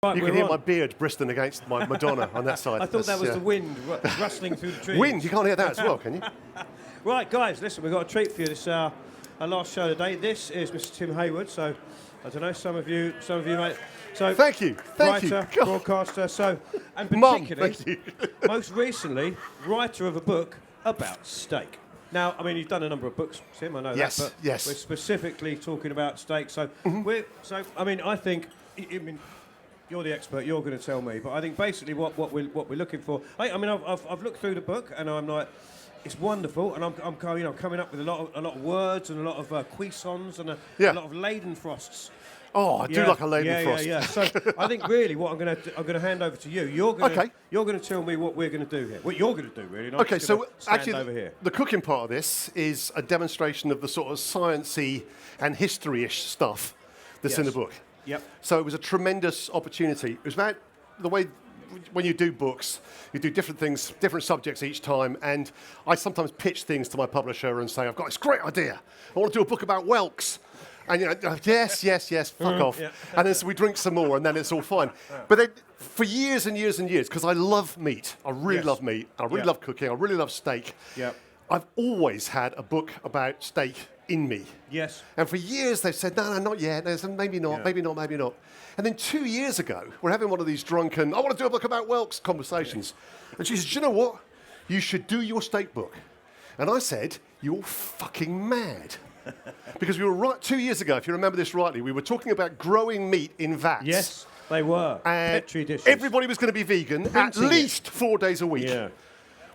Right, you can hear my beard bristling against my Madonna on that side. I thought that was the wind rustling through the trees. Wind, you can't hear that as well, can you? Right, guys, listen, we've got a treat for you. This our last show today. This is Mr. Tim Hayward. So, I don't know, some of you, mate. So, thank you, writer, broadcaster. So, and particularly, Mum, thank you. most recently, writer of a book about steak. Now, I mean, you've done a number of books, Tim. I know Yes, that. But yes. we're specifically talking about steak. So, I mean, I think. You're the expert. You're going to tell me, but I think basically what we're looking for. I mean, I've looked through the book and I'm like, it's wonderful, and I'm coming up with a lot of words and a lot of cuissons and a lot of Leidenfrosts. Oh, I do like a Leidenfrost. Yeah. So I think really what I'm going to hand over to you. You're going to tell me what we're going to do here. What you're going to do, really. Okay, so actually, over here. The cooking part of this is a demonstration of the sort of sciencey and history-ish stuff that's in the book. Yep. So it was a tremendous opportunity. It was about the way when you do books, you do different things, different subjects each time, and I sometimes pitch things to my publisher and say, I've got this great idea. I want to do a book about whelks. And yes, fuck off. Yeah. And then so we drink some more, and then it's all fine. But then, for years and years and years, because I love meat, I really love meat, I really love cooking, I really love steak. Yep. I've always had a book about steak in me. Yes. And for years they've said, no, not yet. They said, maybe not. And then 2 years ago, we're having one of these drunken, I want to do a book about whelks conversations. And she said, do you know what? You should do your steak book. And I said, you're fucking mad. Because we were right 2 years ago, if you remember this rightly, we were talking about growing meat in vats. Yes, they were. And Petri dishes. everybody was going to be vegan at least 4 days a week. Yeah.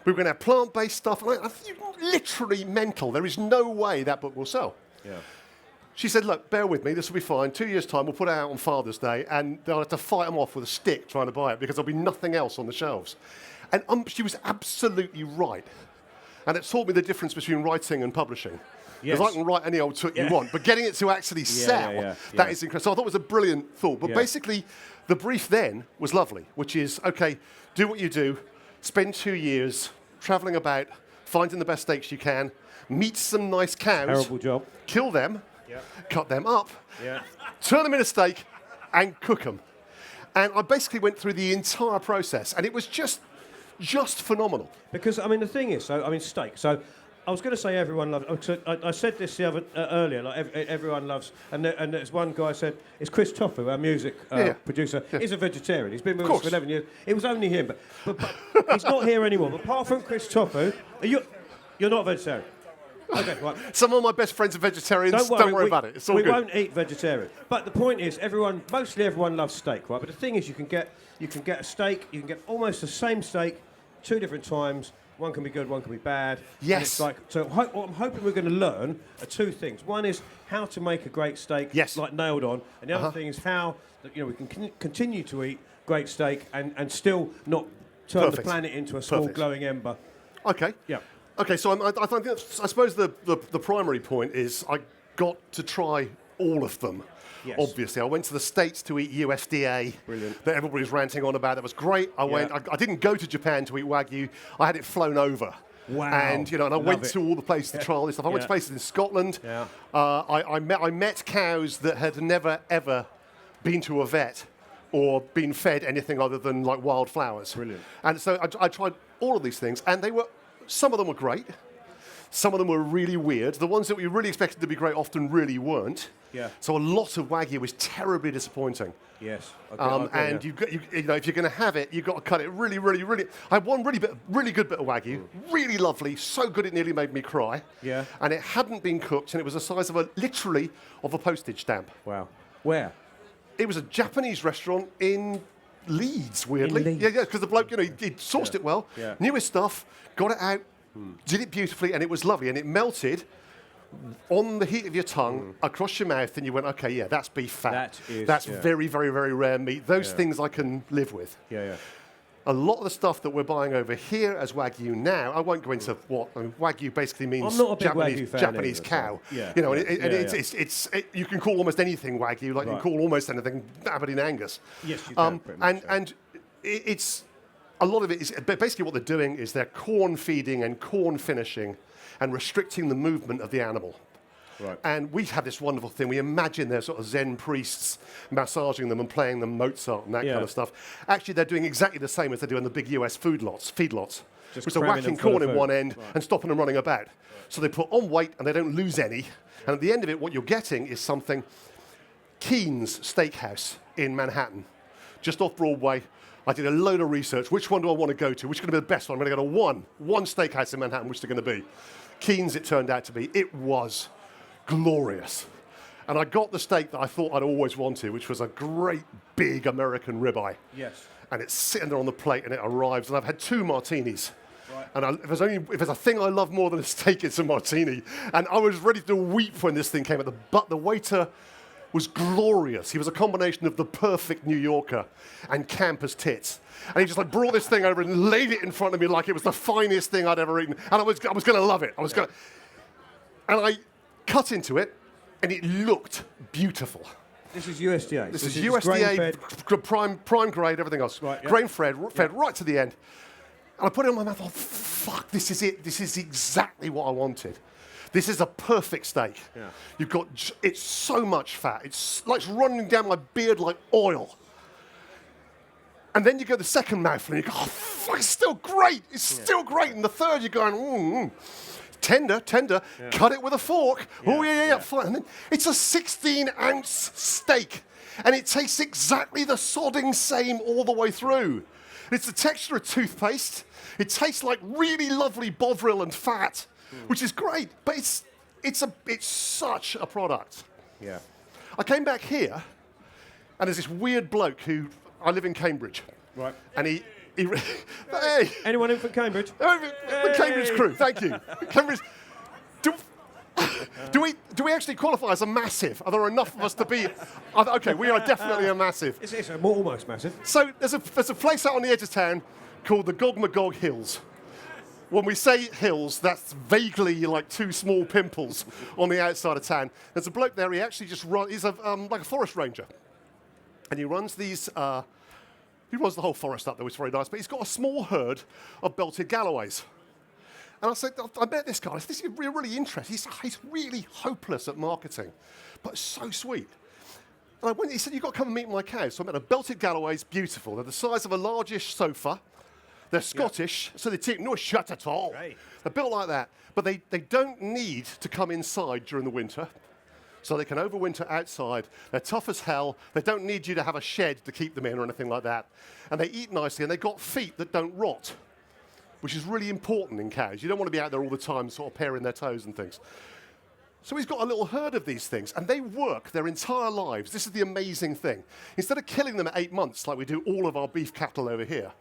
We were going to have plant-based stuff. And I think literally mental. There is no way that book will sell. Yeah. She said, look, bear with me. This will be fine. 2 years' time, we'll put it out on Father's Day, and they'll have to fight them off with a stick trying to buy it because there'll be nothing else on the shelves. And she was absolutely right. And it taught me the difference between writing and publishing. Because I can write any old took you want, but getting it to actually sell, that is incredible. So I thought it was a brilliant thought. But basically, the brief then was lovely, which is, okay, do what you do, spend 2 years travelling about, finding the best steaks you can, meet some nice cows. Terrible job. Kill them, cut them up, turn them in a steak, and cook them. And I basically went through the entire process, and it was just phenomenal. Because, I mean, the thing is, steak. So I was going to say everyone loves. I said this the other earlier. Like everyone loves, and there's one guy said it's Chris Tofu, our music producer. Yeah. He's a vegetarian. He's been with us for 11 years. It was only him, but he's not here anymore. But apart from Chris Tofu, you're not a vegetarian. Okay, right. Some of my best friends are vegetarians. Don't worry about it. It's all good. We won't eat vegetarian. But the point is, mostly everyone loves steak, right? But the thing is, you can get a steak. You can get almost the same steak, 2 different times. One can be good, one can be bad. Yes. What I'm hoping we're going to learn are 2 things. One is how to make a great steak, like nailed on, and the other thing is how we can continue to eat great steak and still not turn the planet into a small glowing ember. Okay. Yeah. Okay, so I suppose the primary point is I got to try all of them. Yes. Obviously, I went to the States to eat USDA. Brilliant. That everybody was ranting on about. That was great. I didn't go to Japan to eat Wagyu. I had it flown over. Wow. And I went to all the places to try all this stuff. I went to places in Scotland. Yeah. I met cows that had never ever been to a vet or been fed anything other than like wild flowers. Brilliant. And so I tried all of these things, and some of them were great. Some of them were really weird. The ones that we really expected to be great often really weren't. Yeah. So a lot of Wagyu was terribly disappointing. Yes. And if you're going to have it, you've got to cut it really, really, really. I had one really good bit of Wagyu, really lovely, so good it nearly made me cry. Yeah. And it hadn't been cooked, and it was the size of literally a postage stamp. Wow. Where? It was a Japanese restaurant in Leeds, weirdly. In Leeds. Yeah, because the bloke, he'd sourced it well, knew his stuff, got it out, did it beautifully, and it was lovely, and it melted on the heat of your tongue across your mouth, and you went, okay, yeah, that's beef fat. That's very, very, very rare meat. Those things I can live with. Yeah. A lot of the stuff that we're buying over here as Wagyu now, I won't go into what Wagyu basically means. I'm not a big Wagyu fan Japanese either, cow. So. It's you can call almost anything Wagyu, like you can call almost anything Aberdeen Angus. Yes, you can. And it's a lot of it is basically what they're doing is they're corn feeding and corn finishing and restricting the movement of the animal. Right. And we have this wonderful thing. We imagine they're sort of Zen priests massaging them and playing them Mozart and that kind of stuff. Actually, they're doing exactly the same as they do in the big US feedlots. Just which are whacking corn in one end and stopping them running about. So they put on weight and they don't lose any. And at the end of it, what you're getting is something. Keen's Steakhouse in Manhattan, just off Broadway. I did a load of research. Which one do I want to go to? Which is going to be the best one? I'm going to go to one steakhouse in Manhattan, which is going to be. Keen's, it turned out to be. It was glorious. And I got the steak that I thought I'd always wanted, which was a great big American ribeye. Yes. And it's sitting there on the plate and it arrives. And I've had 2 martinis. Right. And if there's a thing I love more than a steak, it's a martini. And I was ready to weep when this thing came out. But the waiter was glorious. He was a combination of the perfect New Yorker and camp as tits. And he just like brought this thing over and laid it in front of me like it was the finest thing I'd ever eaten. And I was going to love it. And I cut into it, and it looked beautiful. This is USDA. This is USDA, prime grade, everything else. Right, yeah. Grain fed right to the end. And I put it in my mouth. I thought, fuck, this is it. This is exactly what I wanted. This is a perfect steak. Yeah. It's so much fat. It's like it's running down my beard like oil. And then you go the second mouthful and you go, oh, fuck, it's still great. It's still great. And the third, you're going, tender. Yeah. Cut it with a fork. Yeah. Oh, yeah. Fine. And then it's a 16-ounce steak. And it tastes exactly the sodding same all the way through. It's the texture of toothpaste. It tastes like really lovely Bovril and fat. Which is great, but it's such a product. Yeah. I came back here, and there's this weird bloke who I live in Cambridge. Right. And he hey. Anyone in from Cambridge? The Cambridge crew. Thank you. Cambridge. Do we actually qualify as a massive? Are there enough of us to be? Okay, we are definitely a massive. It's almost massive. So there's a place out on the edge of town called the Gogmagog Hills. When we say hills, that's vaguely like 2 small pimples on the outside of town. There's a bloke there, he actually just runs, he's like a forest ranger. And he runs these, he runs the whole forest up there, which is very nice, but he's got a small herd of belted Galloways. And I said, I met this guy, I said, this is really interesting. He's really hopeless at marketing, but so sweet. And I went, he said, you've got to come and meet my cows. So I met a belted Galloways, beautiful. They're the size of a largish sofa. They're Scottish, so they take no shit at all. Right. They're built like that. But they don't need to come inside during the winter, so they can overwinter outside. They're tough as hell. They don't need you to have a shed to keep them in or anything like that. And they eat nicely, and they've got feet that don't rot, which is really important in cows. You don't want to be out there all the time sort of paring their toes and things. So he's got a little herd of these things, and they work their entire lives. This is the amazing thing. Instead of killing them at 8 months, like we do all of our beef cattle over here,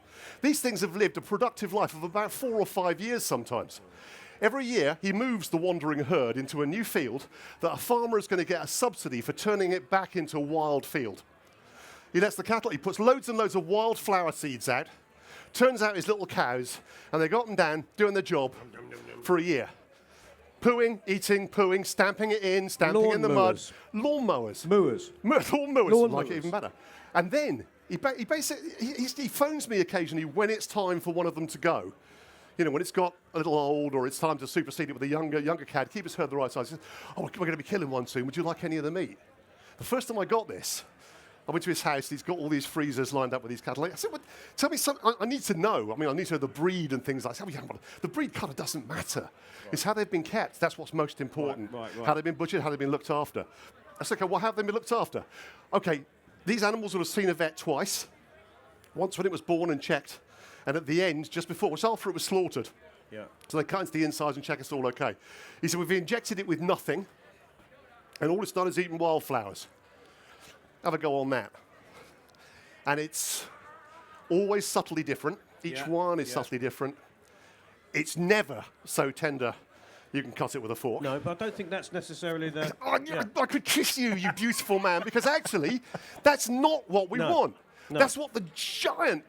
these things have lived a productive life of about 4 or 5 years sometimes. Every year, he moves the wandering herd into a new field that a farmer is going to get a subsidy for turning it back into a wild field. He lets the cattle, he puts loads and loads of wildflower seeds out, turns out his little cows, and they go up and down doing their job for a year. Pooing, eating, pooing, stamping it in, stamping in the mud. Lawnmowers. Lawnmowers. Like it even better. And then he phones me occasionally when it's time for one of them to go. You know, when it's got a little old or it's time to supersede it with a younger cat, keep his herd the right size. He says, oh, we're going to be killing one soon. Would you like any of the meat? The first time I got this, I went to his house. He's got all these freezers lined up with these cattle. I said, well, tell me something. I need to know. I mean, I need to know the breed and things like that. I said, well, the breed kind of doesn't matter. Right. It's how they've been kept. That's what's most important. Right. How they've been butchered, how they've been looked after. I said, okay, well, how have they been looked after? Okay, these animals would have seen a vet twice. Once when it was born and checked, and at the end, just before, which after it was slaughtered. Yeah. So they cut into the insides and check it's all okay. He said, we've injected it with nothing, and all it's done is eaten wildflowers. Have a go on that. And it's always subtly different. Each one is subtly different. It's never so tender you can cut it with a fork. No, but I don't think that's necessarily the... I could kiss you, you beautiful man, because actually, that's not what we want. No. That's what the giant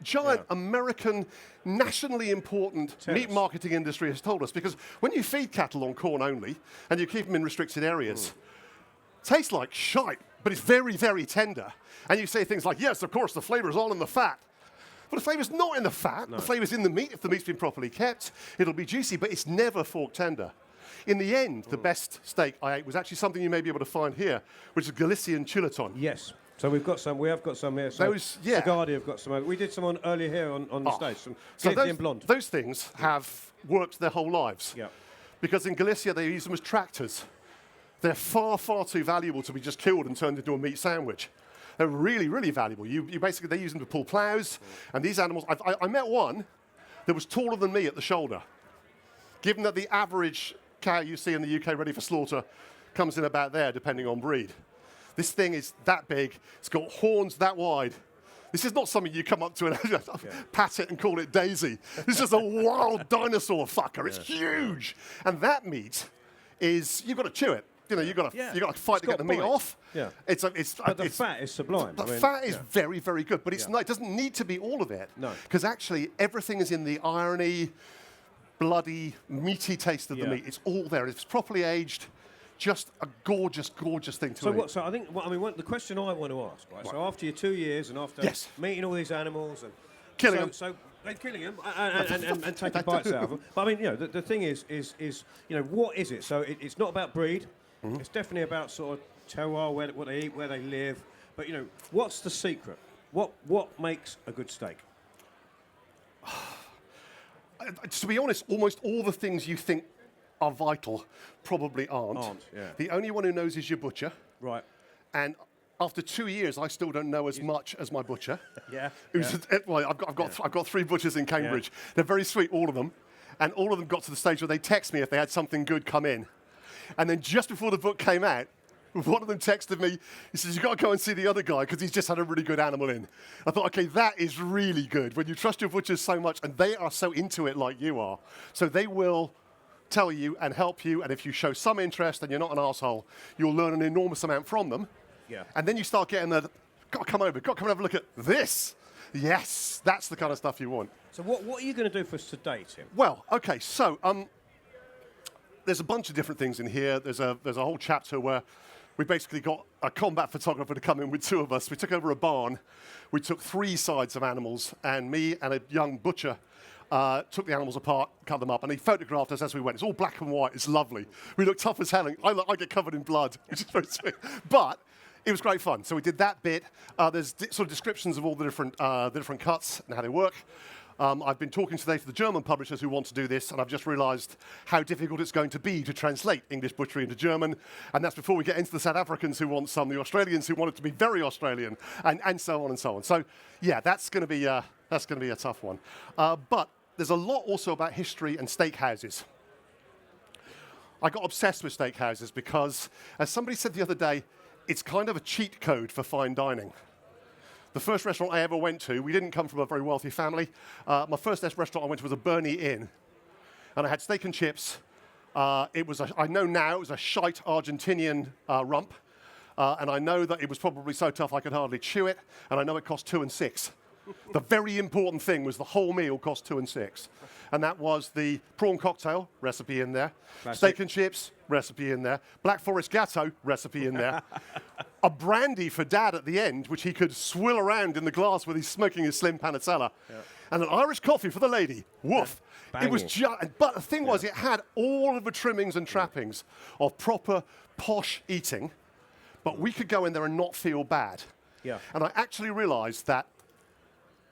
American, nationally important meat marketing industry has told us. Because when you feed cattle on corn only, and you keep them in restricted areas, tastes like shite, but it's very, very tender. And you say things like, yes, of course, the flavor's all in the fat. But the flavor's not in the fat. No. The flavor's in the meat. If the meat's been properly kept, it'll be juicy, but it's never fork tender. In the end, the best steak I ate was actually something you may be able to find here, which is Galician chuleton. Yes. So we have got some here. So Those, yeah. Sigardi have got some. We did some on earlier here on the stage. Some So Galician blonde. those things have worked their whole lives. Yeah. Because in Galicia, they use them as tractors. They're far, far too valuable to be just killed and turned into a meat sandwich. They're really, really valuable. You basically, they use them to pull plows. And these animals, I met one that was taller than me at the shoulder. Given that the average cow you see in the UK ready for slaughter comes in about there, depending on breed. This thing is that big. It's got horns that wide. This is not something you come up to and pat it and call it Daisy. This is just a wild dinosaur fucker. It's huge. And that meat is, you've got to chew it. You know, you've got to fight to get the meat off. Yeah. But the fat is sublime. The fat is very, very good. But it's not, it doesn't need to be all of it. No. Because actually, everything is in the irony, bloody, meaty taste of the meat. It's all there. It's properly aged. Just a gorgeous, gorgeous thing to eat. So I think, the question I want to ask, right? So after your 2 years and after meeting all these animals and killing them, killing them and taking bites out of them. But I mean, the thing is, what is it? So it's not about breed. Mm-hmm. It's definitely about sort of terroir, what they eat, where they live. But what's the secret? What makes a good steak? To be honest, almost all the things you think are vital probably aren't. The only one who knows is your butcher. Right. And after 2 years, I still don't know as much as my butcher. Well, I've got 3 butchers in Cambridge. Yeah. They're very sweet, all of them. And all of them got to the stage where they text me if they had something good come in. And then just before the book came out, one of them texted me. He says, "You've got to go and see the other guy because he's just had a really good animal in." I thought, okay, that is really good. When you trust your butchers so much, and they are so into it like you are. So they will tell you and help you, and if you show some interest and you're not an arsehole, you'll learn an enormous amount from them. Yeah. And then you start getting got to come over, got to come and have a look at this. Yes, that's the kind of stuff you want. So what are you going to do for us today, Tim? Well, okay, so there's a bunch of different things in here. There's a whole chapter where we basically got a combat photographer to come in with 2 of us. We took over a barn. We took 3 sides of animals, and me and a young butcher took the animals apart, cut them up, and he photographed us as we went. It's all black and white. It's lovely. We look tough as hell. I get covered in blood, which is very sweet. But it was great fun. So we did that bit. There's sort of descriptions of all the different cuts and how they work. I've been talking today to the German publishers who want to do this, and I've just realized how difficult it's going to be to translate English butchery into German. And that's before we get into the South Africans who want some, the Australians who want it to be very Australian, and so on and so on. So, yeah, that's going to be a tough one. But there's a lot also about history and steakhouses. I got obsessed with steakhouses because, as somebody said the other day, it's kind of a cheat code for fine dining. The first restaurant I ever went to, we didn't come from a very wealthy family. My first restaurant I went to was a Burney Inn. And I had steak and chips. I know now it was a shite Argentinian rump. And I know that it was probably so tough I could hardly chew it. And I know it cost 2 and 6. The very important thing was the whole meal cost 2 and 6. And that was the prawn cocktail, recipe in there. Classic. Steak and chips, recipe in there. Black Forest Gatto, recipe in there. A brandy for Dad at the end, which he could swill around in the glass with his smoking his slim panatella. Yeah. And an Irish coffee for the lady. Woof. Yeah. It was but the thing was, it had all of the trimmings and trappings of proper posh eating, but we could go in there and not feel bad. Yeah. And I actually realized that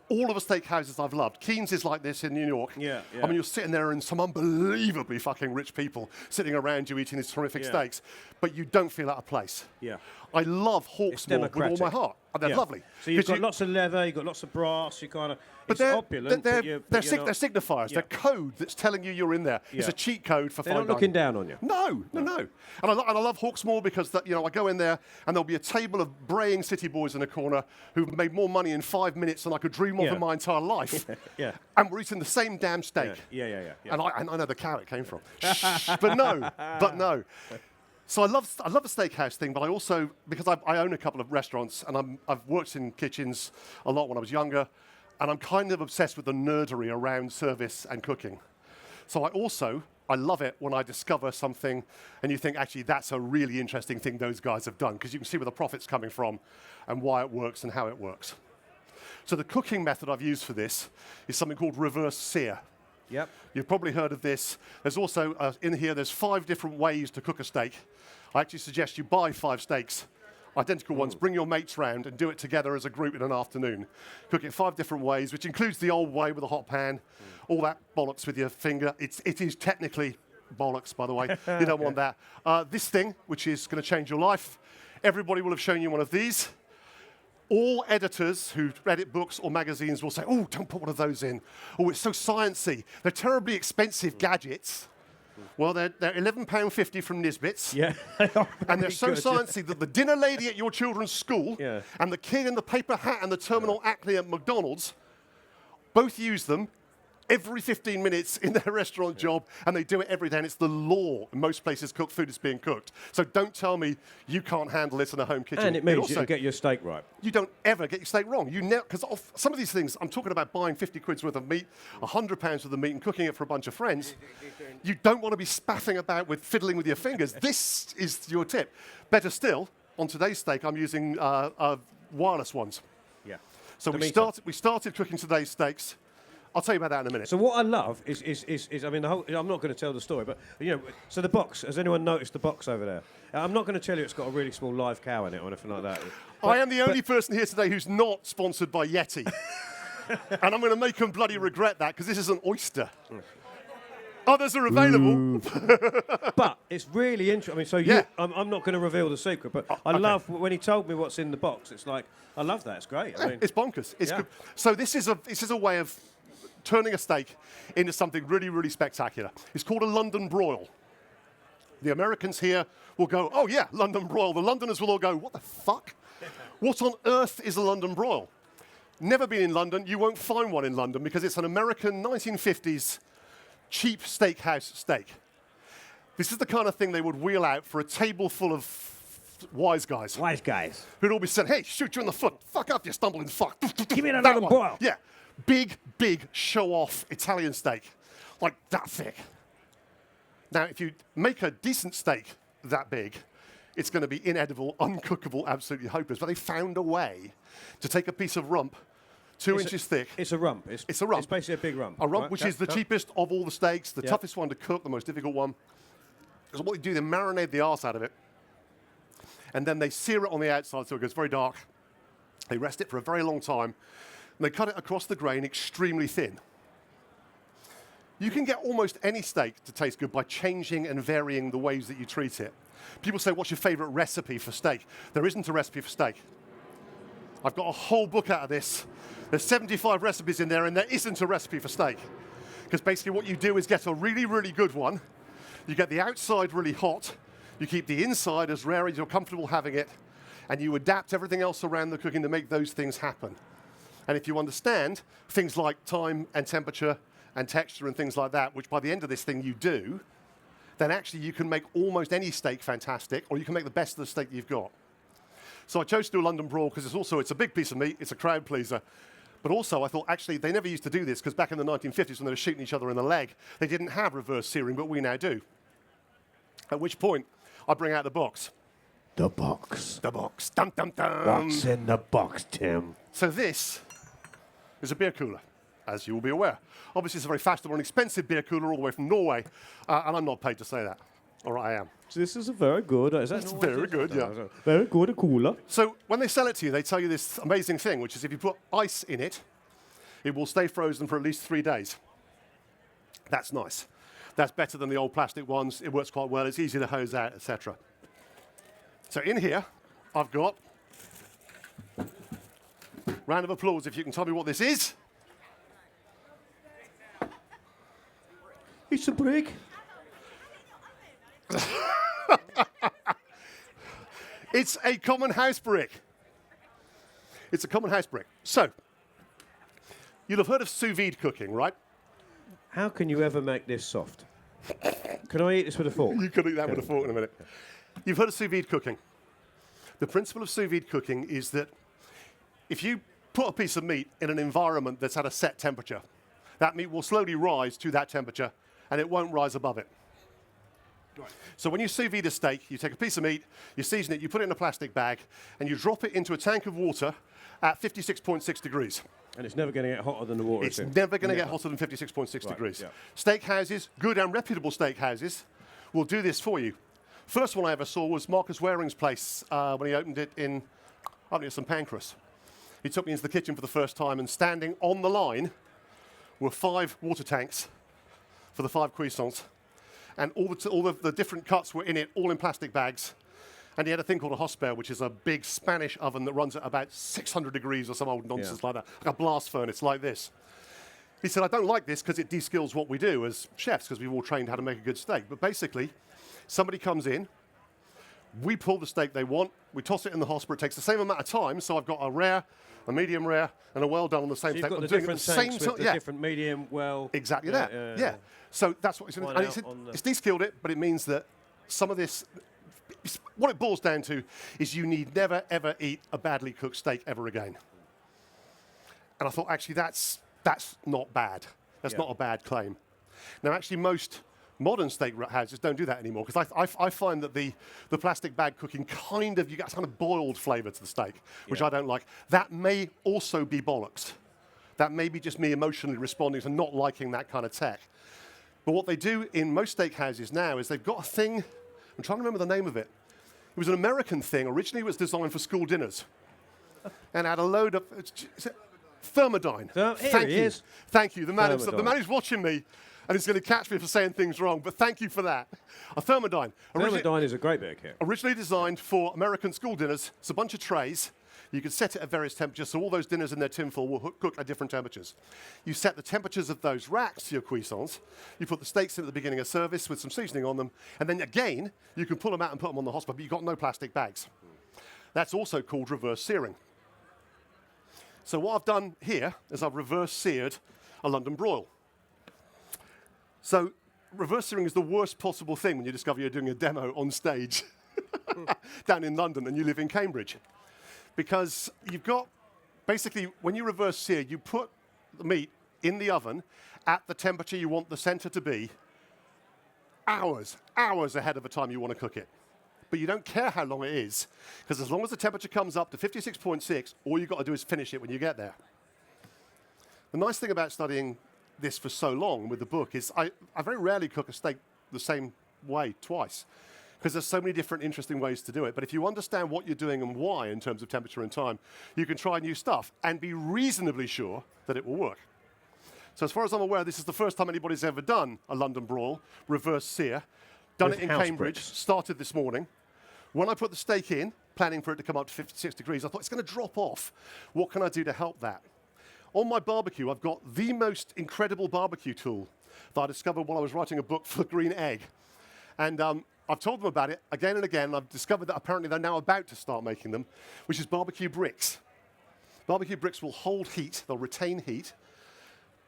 all of the steakhouses I've loved, Keen's is like this in New York. Yeah. I mean, you're sitting there and some unbelievably fucking rich people sitting around you eating these terrific steaks, but you don't feel out of place. Yeah. I love Hawksmoor with all my heart. They're lovely. So you've got lots of leather, you've got lots of brass, you kind of... But they're signifiers. Yeah. They're code that's telling you you're in there. Yeah. It's a cheat code for fine dining. They're not looking down on you. No. And I love Hawksmoor because I go in there and there'll be a table of braying city boys in a corner who've made more money in 5 minutes than I could dream of in my entire life. And we're eating the same damn steak. Yeah. And I know the cow it came from. but no. So I love the steakhouse thing, but I also, because I own a couple of restaurants and I've worked in kitchens a lot when I was younger, and I'm kind of obsessed with the nerdery around service and cooking. So I love it when I discover something and you think, actually, that's a really interesting thing those guys have done, because you can see where the profit's coming from and why it works and how it works. So the cooking method I've used for this is something called reverse sear. Yep. You've probably heard of this. There's also, in here, there's 5 different ways to cook a steak. I actually suggest you buy 5 steaks, identical ones, bring your mates round and do it together as a group in an afternoon. Cook it 5 different ways, which includes the old way with a hot pan, all that bollocks with your finger. It is technically bollocks, by the way. You don't want that. This thing, which is going to change your life, everybody will have shown you one of these. All editors who edit books or magazines will say, oh, don't put one of those in. Oh, it's so sciencey. They're terribly expensive gadgets. Well, they're £11.50 from Nisbets. Yeah. And they're so sciencey that the dinner lady at your children's school and the king in the paper hat and the terminal Acme at McDonald's both use them every 15 minutes in their restaurant job, and they do it every day, and it's the law. In most places, cooked food is being cooked. So don't tell me you can't handle it in a home kitchen. And it means you can get your steak right. You don't ever get your steak wrong. You never, because some of these things, I'm talking about buying 50 quid's worth of meat, 100 pounds worth of meat, and cooking it for a bunch of friends. You don't want to be spaffing about with fiddling with your fingers. This is your tip. Better still, on today's steak, I'm using wireless ones. Yeah. So we started cooking today's steaks. I'll tell you about that in a minute. So what I love is I mean, I'm not going to tell the story, but, you know, so the box, has anyone noticed the box over there? I'm not going to tell you it's got a really small live cow in it or anything like that. I am the only person here today who's not sponsored by Yeti. And I'm going to make them bloody regret that, because this is an oyster. Others are available. But it's really interesting. I mean, so I'm not going to reveal the secret, but I love when he told me what's in the box. It's like, I love that. It's great. I mean, it's bonkers. It's good. So this is a way of turning a steak into something really, really spectacular. It's called a London Broil. The Americans here will go, oh yeah, London Broil. The Londoners will all go, what the fuck? What on earth is a London Broil? Never been in London. You won't find one in London because it's an American 1950s cheap steakhouse steak. This is the kind of thing they would wheel out for a table full of wise guys. Wise guys. Who'd all be saying, hey, shoot you in the foot. Fuck up, you stumbling fuck. Give me another broil. Yeah. Big, big show-off Italian steak. Like that thick. Now, if you make a decent steak that big, it's going to be inedible, uncookable, absolutely hopeless. But they found a way to take a piece of rump, 2 inches thick. It's a rump. It's a rump. It's basically a big rump. A rump, right? Which is the cheapest of all the steaks, the Yep. toughest one to cook, the most difficult one. Because what they do, they marinate the arse out of it. And then they sear it on the outside so it goes very dark. They rest it for a very long time. And they cut it across the grain extremely thin. You can get almost any steak to taste good by changing and varying the ways that you treat it. People say, what's your favorite recipe for steak? There isn't a recipe for steak. I've got a whole book out of this. There's 75 recipes in there, and there isn't a recipe for steak. Because basically what you do is get a really, really good one. You get the outside really hot. You keep the inside as rare as you're comfortable having it. And you adapt everything else around the cooking to make those things happen. And if you understand things like time and temperature and texture and things like that, which by the end of this thing you do, then actually you can make almost any steak fantastic, or you can make the best of the steak you've got. So I chose to do a London Broil because it's a big piece of meat, it's a crowd pleaser. But also I thought, actually, they never used to do this because back in the 1950s when they were shooting each other in the leg, they didn't have reverse searing, but we now do. At which point, I bring out the box. The box. The box. Dum, dum, dum. What's in the box, Tim? So this is a beer cooler, as you will be aware. Obviously, it's a very fashionable and expensive beer cooler all the way from Norway, and I'm not paid to say that. All right, I am. So this is a very good. Is that It's very good, yeah. Very good cooler. So when they sell it to you, they tell you this amazing thing, which is if you put ice in it, it will stay frozen for at least 3 days. That's nice. That's better than the old plastic ones. It works quite well. It's easy to hose out, etc. So in here, I've got, round of applause if you can tell me what this is. It's a brick. It's a common house brick. It's a common house brick. So, you'll have heard of sous vide cooking, right? How can you ever make this soft? Can I eat this with a fork? You can eat that with a fork in a minute. You've heard of sous vide cooking. The principle of sous vide cooking is that if you put a piece of meat in an environment that's at a set temperature, that meat will slowly rise to that temperature, and it won't rise above it. Right. So when you sous vide a steak, you take a piece of meat, you season it, you put it in a plastic bag, and you drop it into a tank of water at 56.6 degrees. And it's never going to get hotter than the water. It's never going to get hotter than 56.6 degrees. Yeah. Steakhouses, good and reputable steakhouses, will do this for you. First one I ever saw was Marcus Waring's place when he opened it in, I think it's St Pancras. He took me into the kitchen for the first time, and standing on the line were 5 water tanks for the 5 cuisines. And all the different cuts were in it, all in plastic bags. And he had a thing called a hosper, which is a big Spanish oven that runs at about 600 degrees or some old nonsense like that, like a blast furnace like this. He said, I don't like this because it de-skills what we do as chefs, because we've all trained how to make a good steak. But basically, somebody comes in, we pull the steak they want, we toss it in the hosper. It takes the same amount of time, so I've got a rare, a medium rare, and a well done on the same So steak. you've got I'm the doing different it at tanks the with the different medium, well... Exactly that, yeah. So that's what One and out it's de-skilled it, but it means that some of this... What it boils down to is you need never, ever eat a badly cooked steak ever again. And I thought, actually, that's not bad. That's not a bad claim. Now, actually, most modern steak houses don't do that anymore, because I find that the plastic bag cooking you get a kind of boiled flavour to the steak, which I don't like. That may also be bollocks. That may be just me emotionally responding to not liking that kind of tech. But what they do in most steakhouses now is they've got a thing, I'm trying to remember the name of it. It was an American thing. Originally, it was designed for school dinners. And had a load of... Thermodyne. Here he is. Thank you. The man who's watching me and is going to catch me for saying things wrong, but thank you for that. A Thermodyne. Thermodyne is a great bit of kit. Originally designed for American school dinners. It's a bunch of trays. You can set it at various temperatures, so all those dinners in their tinfoil will cook at different temperatures. You set the temperatures of those racks to your cuisines. You put the steaks in at the beginning of service with some seasoning on them, and then again, you can pull them out and put them on the hosper, but you've got no plastic bags. That's also called reverse searing. So what I've done here is I've reverse seared a London broil. So reverse searing is the worst possible thing when you discover you're doing a demo on stage down in London and you live in Cambridge. Because you've got, basically, when you reverse sear, you put the meat in the oven at the temperature you want the center to be, hours ahead of the time you want to cook it. But you don't care how long it is, because as long as the temperature comes up to 56.6, all you've got to do is finish it when you get there. The nice thing about studying this for so long with the book is I very rarely cook a steak the same way twice, because there's so many different interesting ways to do it. But if you understand what you're doing and why in terms of temperature and time, you can try new stuff and be reasonably sure that it will work. So as far as I'm aware, this is the first time anybody's ever done a London broil, reverse sear. Done it in Cambridge, started this morning. When I put the steak in, planning for it to come up to 56 degrees, I thought it's going to drop off. What can I do to help that? On my barbecue, I've got the most incredible barbecue tool that I discovered while I was writing a book for Green Egg. And I've told them about it again and again, and I've discovered that apparently they're now about to start making them, which is barbecue bricks. Barbecue bricks will hold heat, they'll retain heat,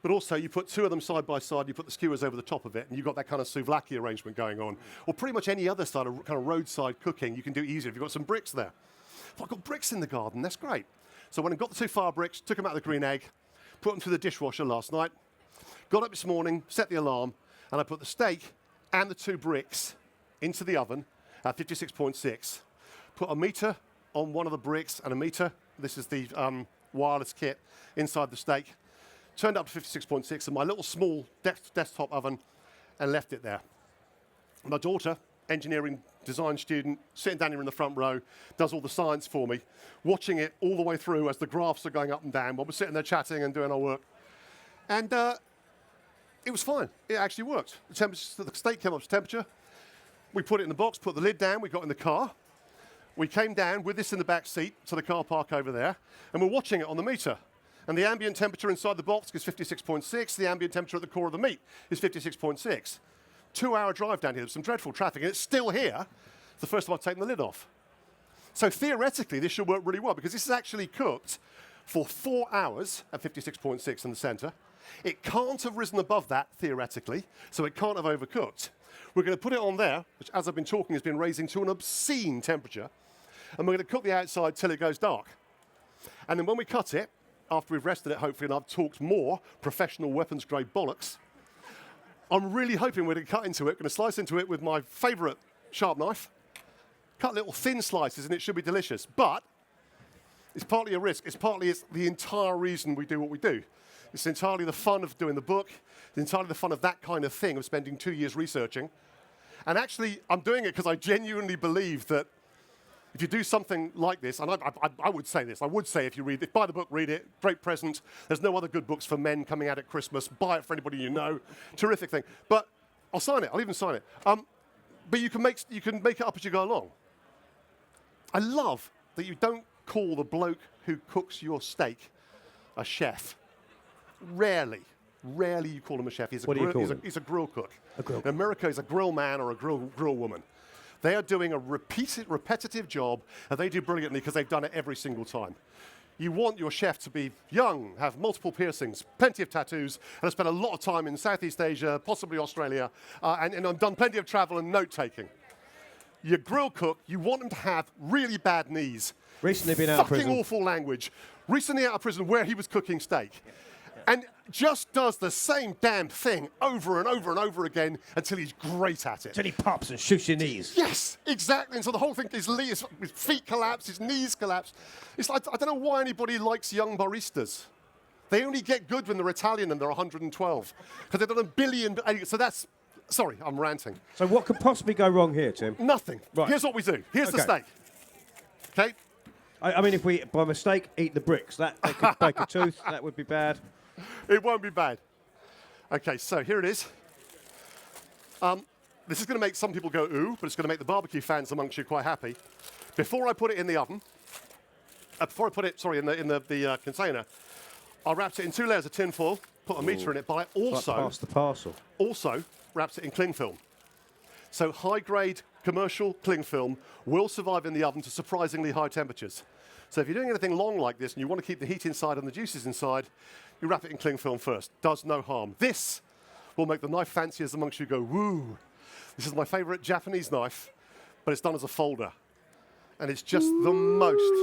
but also you put 2 of them side by side, you put the skewers over the top of it, and you've got that kind of souvlaki arrangement going on. Or pretty much any other side of kind of roadside cooking, you can do easier if you've got some bricks there. Well, I've got bricks in the garden, that's great. So when I got the 2 fire bricks, took them out of the Green Egg, put them through the dishwasher last night, got up this morning, set the alarm, and I put the steak and the 2 bricks into the oven at 56.6. Put a meter on one of the bricks and a meter, this is the wireless kit, inside the steak. Turned up to 56.6 in my little small desktop oven and left it there. My daughter, engineering design student, sitting down here in the front row, does all the science for me, watching it all the way through as the graphs are going up and down while we're sitting there chatting and doing our work. And it was fine. It actually worked. The steak came up to temperature. We put it in the box, put the lid down, we got in the car. We came down with this in the back seat to the car park over there, and we're watching it on the meter. And the ambient temperature inside the box is 56.6. The ambient temperature at the core of the meat is 56.6. 2-hour drive down here. There's some dreadful traffic, and it's still here. It's the first time I've taken the lid off. So theoretically, this should work really well, because this is actually cooked for 4 hours at 56.6 in the center. It can't have risen above that, theoretically, so it can't have overcooked. We're going to put it on there, which, as I've been talking, has been raising to an obscene temperature, and we're going to cook the outside till it goes dark. And then when we cut it, after we've rested it, hopefully, and I've talked more professional weapons-grade bollocks, I'm really hoping we're going to cut into it, going to slice into it with my favourite sharp knife. Cut little thin slices, and it should be delicious. But it's partly a risk. It's the entire reason we do what we do. It's entirely the fun of doing the book. It's entirely the fun of that kind of thing, of spending 2 years researching. And actually, I'm doing it because I genuinely believe that if you do something like this, and I would say this, I would say if you buy the book, read it, great present. There's no other good books for men coming out at Christmas. Buy it for anybody you know. Terrific thing. But I'll sign it. I'll even sign it. But you can make it up as you go along. I love that you don't call the bloke who cooks your steak a chef. Rarely you call him a chef. He's a grill cook. In America, he's a grill man or a grill woman. They are doing a repetitive job, and they do brilliantly because they've done it every single time. You want your chef to be young, have multiple piercings, plenty of tattoos, and have spent a lot of time in Southeast Asia, possibly Australia, and I've done plenty of travel and note-taking. Your grill cook, you want them to have really bad knees. Recently been out of prison. Fucking awful language. Recently out of prison where he was cooking steak. And just does the same damn thing over and over and over again until he's great at it. Until he pops and shoots your knees. Yes, exactly. And so the whole thing, his feet collapse, his knees collapse. It's like, I don't know why anybody likes young baristas. They only get good when they're Italian and they're 112. Because they've done a billion. So that's, sorry, I'm ranting. So what could possibly go wrong here, Tim? Nothing. Right. Here's what we do. Here's the steak. Okay? I mean, if we, by mistake, eat the bricks, that could break a tooth. That would be bad. It won't be bad. Okay, so here it is. This is going to make some people go, ooh, but it's going to make the barbecue fans amongst you quite happy. Before I put it in the oven, before I put it, sorry, in the container, I wrapped it in 2 layers of tin foil, put a meter in it, but I also, pass the parcel. Also wrapped it in cling film. So high-grade commercial cling film will survive in the oven to surprisingly high temperatures. So if you're doing anything long like this and you want to keep the heat inside and the juices inside, you wrap it in cling film first. Does no harm. This will make the knife fanciers amongst you go, woo. This is my favorite Japanese knife, but it's done as a folder. And it's just the most.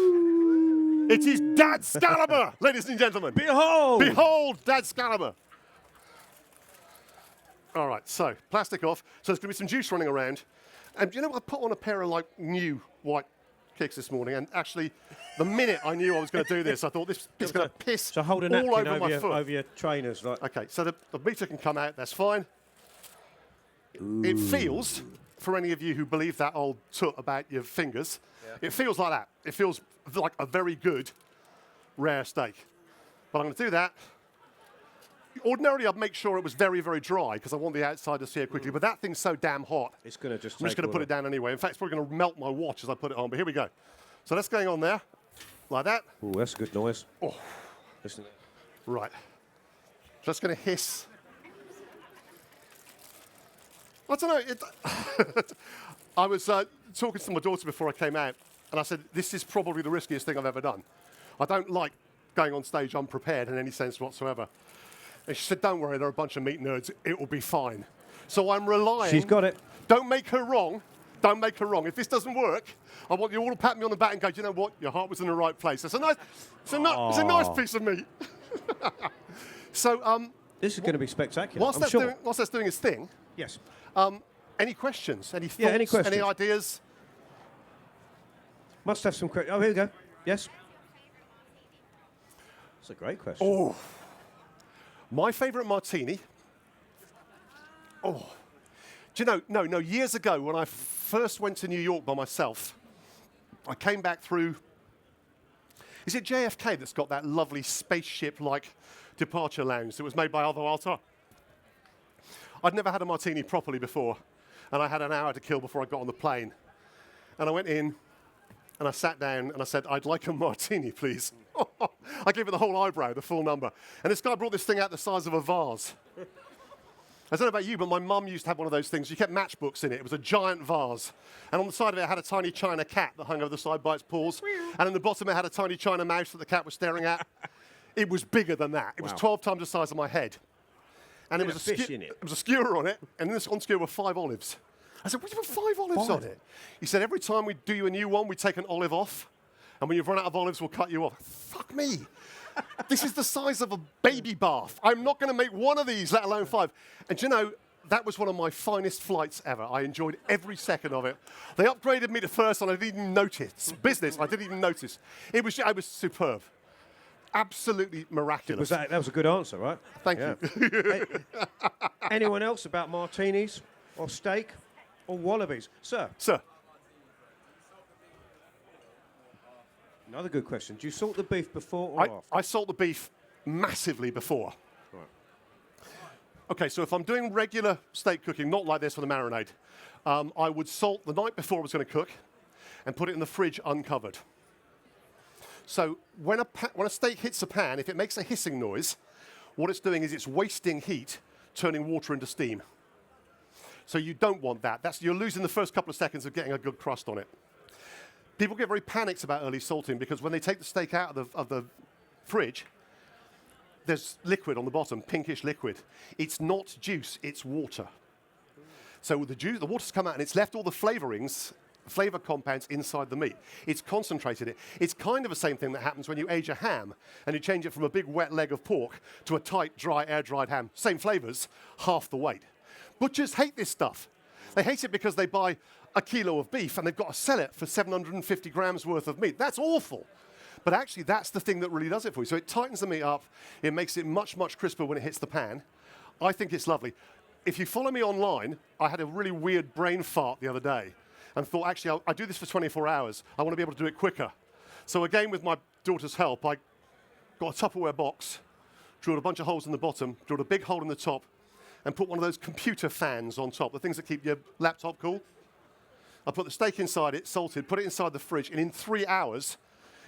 It is Dad'scalibur, ladies and gentlemen. Behold! Behold, Dad'scalibur. All right, so plastic off. So there's going to be some juice running around. And you know what? I put on a pair of new white kicks this morning, and actually, the minute I knew I was going to do this, I thought this is going to piss so hold a all over my your, foot. over your trainers, right? Okay, so the meter can come out. That's fine. It feels, for any of you who believe that old tut about your fingers, it feels like that. It feels like a very good rare steak. But I'm going to do that. Ordinarily, I'd make sure it was very, very dry because I want the outside to sear quickly. But that thing's so damn hot. It's going to just. I'm just going to put it down anyway. In fact, it's probably going to melt my watch as I put it on. But here we go. So that's going on there, like that. Oh, that's a good noise. Oh, listen. Right. Just going to hiss. I don't know. I was talking to my daughter before I came out, and I said, "This is probably the riskiest thing I've ever done. I don't like going on stage unprepared in any sense whatsoever." And she said, "Don't worry, they're a bunch of meat nerds. It will be fine." So I'm relying. She's got it. Don't make her wrong. Don't make her wrong. If this doesn't work, I want you all to pat me on the back and go, "Do you know what? Your heart was in the right place." It's a nice piece of meat. So this is going to be spectacular. Whilst that's doing its thing. Yes. Any questions? Any thoughts? Yeah, any questions? Any ideas? Must have some. Oh, here we go. Yes. That's a great question. Oh. My favourite martini. Oh. Do you know, no, years ago when I first went to New York by myself, I came back through, is it JFK that's got that lovely spaceship-like departure lounge that was made by Aldo Alta? I'd never had a martini properly before, and I had an hour to kill before I got on the plane. And I went in, and I sat down, and I said, "I'd like a martini, please." I gave it the whole eyebrow, the full number. And this guy brought this thing out the size of a vase. I don't know about you, but my mum used to have one of those things. You kept matchbooks in it. It was a giant vase. And on the side of it had a tiny china cat that hung over the side by its paws. And in the bottom it had a tiny china mouse that the cat was staring at. It was bigger than that. It was 12 times the size of my head. And it was a skewer on it, and in this on skewer were 5 olives. I said, "What do you put 5 olives on it?" He said, "Every time we do you a new one, we take an olive off. And when you've run out of olives, we'll cut you off." Fuck me. This is the size of a baby bath. I'm not going to make one of these, let alone 5. And you know, that was one of my finest flights ever. I enjoyed every second of it. They upgraded me to first, and I didn't even notice. Business, I didn't even notice. I was superb. Absolutely miraculous. That was a good answer, right? Thank you. Anyone else about martinis or steak or wallabies? Sir? Sir. Another good question. Do you salt the beef before or after? I salt the beef massively before. Right. Okay, so if I'm doing regular steak cooking, not like this with a marinade, I would salt the night before I was going to cook and put it in the fridge uncovered. So when a steak hits a pan, if it makes a hissing noise, what it's doing is it's wasting heat, turning water into steam. So you don't want that. You're losing the first couple of seconds of getting a good crust on it. People get very panicked about early salting because when they take the steak out of the fridge, there's liquid on the bottom, pinkish liquid. It's not juice, it's water. So the water's come out and it's left all the flavor compounds inside the meat. It's concentrated it. It's kind of the same thing that happens when you age a ham and you change it from a big wet leg of pork to a tight, dry, air-dried ham. Same flavors, half the weight. Butchers hate this stuff. They hate it because they buy a kilo of beef and they've got to sell it for 750 grams worth of meat. That's awful. But actually, that's the thing that really does it for you. So it tightens the meat up. It makes it much, much crisper when it hits the pan. I think it's lovely. If you follow me online, I had a really weird brain fart the other day and thought, actually, I do this for 24 hours. I want to be able to do it quicker. So again, with my daughter's help, I got a Tupperware box, drilled a bunch of holes in the bottom, drilled a big hole in the top, and put one of those computer fans on top, the things that keep your laptop cool. I put the steak inside it, salted, put it inside the fridge, and in 3 hours,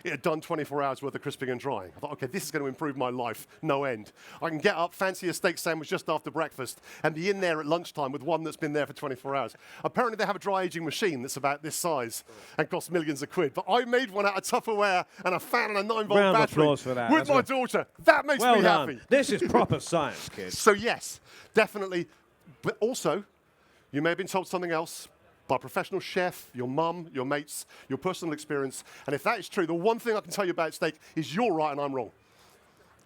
it had done 24 hours worth of crisping and drying. I thought, okay, this is going to improve my life, no end. I can get up, fancy a steak sandwich just after breakfast, and be in there at lunchtime with one that's been there for 24 hours. Apparently, they have a dry aging machine that's about this size and costs millions of quid. But I made one out of Tupperware and a fan and a 9-volt battery. Round of applause for that. With my daughter. That makes me happy. This is proper science, kids. So yes, definitely. But also, you may have been told something else by a professional chef, your mum, your mates, your personal experience. And if that is true, the one thing I can tell you about steak is you're right and I'm wrong.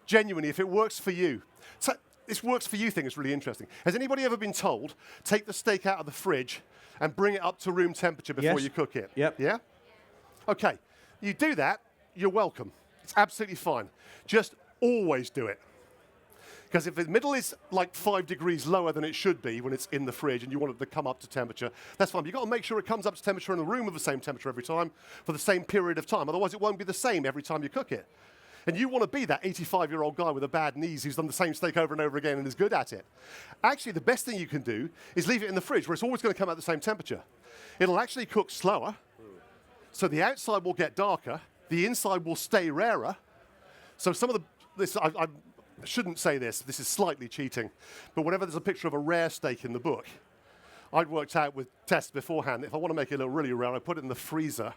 Genuinely, if it works for you. So this works for you thing is really interesting. Has anybody ever been told, take the steak out of the fridge and bring it up to room temperature before you cook it? Yep. Yeah? Okay. You do that, you're welcome. It's absolutely fine. Just always do it. Because if the middle is like 5 degrees lower than it should be when it's in the fridge and you want it to come up to temperature, that's fine. But you've got to make sure it comes up to temperature in the room with the same temperature every time for the same period of time. Otherwise, it won't be the same every time you cook it. And you want to be that 85-year-old guy with a bad knees who's done the same steak over and over again and is good at it. Actually, the best thing you can do is leave it in the fridge where it's always going to come out the same temperature. It'll actually cook slower, so the outside will get darker, the inside will stay rarer. So some of I shouldn't say this is slightly cheating, but whenever there's a picture of a rare steak in the book, I'd worked out with tests beforehand, if I want to make it look really rare, I put it in the freezer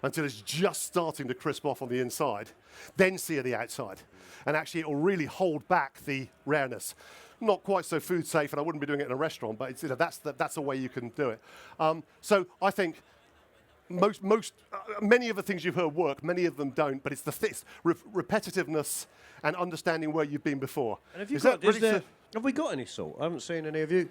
until it's just starting to crisp off on the inside, then sear the outside. And actually, it will really hold back the rareness. Not quite so food safe, and I wouldn't be doing it in a restaurant, but it's, that's the way you can do it. So I think many of the things you've heard work, many of them don't, but it's the repetitiveness and understanding where you've been before. And have we got any salt? I haven't seen any of you.